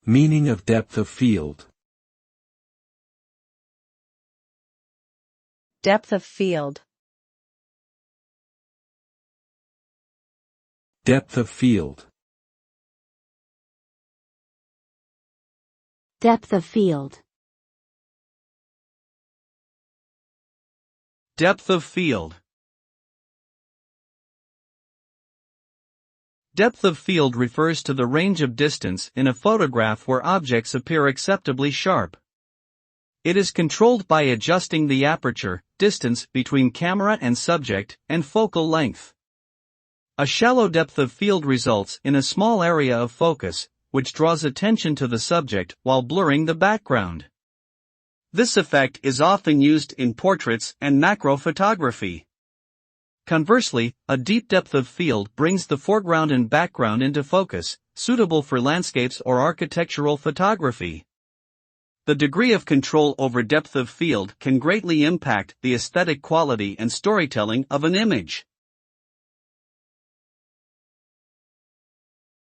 Meaning of depth of field. Depth of field. Depth of field. Depth of field. Depth of field. Depth of field refers to the range of distance in a photograph where objects appear acceptably sharp. It is controlled by adjusting the aperture, distance between camera and subject, and focal length. A shallow depth of field results in a small area of focus, which draws attention to the subject while blurring the background. This effect is often used in portraits and macro photography. Conversely, a deep depth of field brings the foreground and background into focus, suitable for landscapes or architectural photography. The degree of control over depth of field can greatly impact the aesthetic quality and storytelling of an image.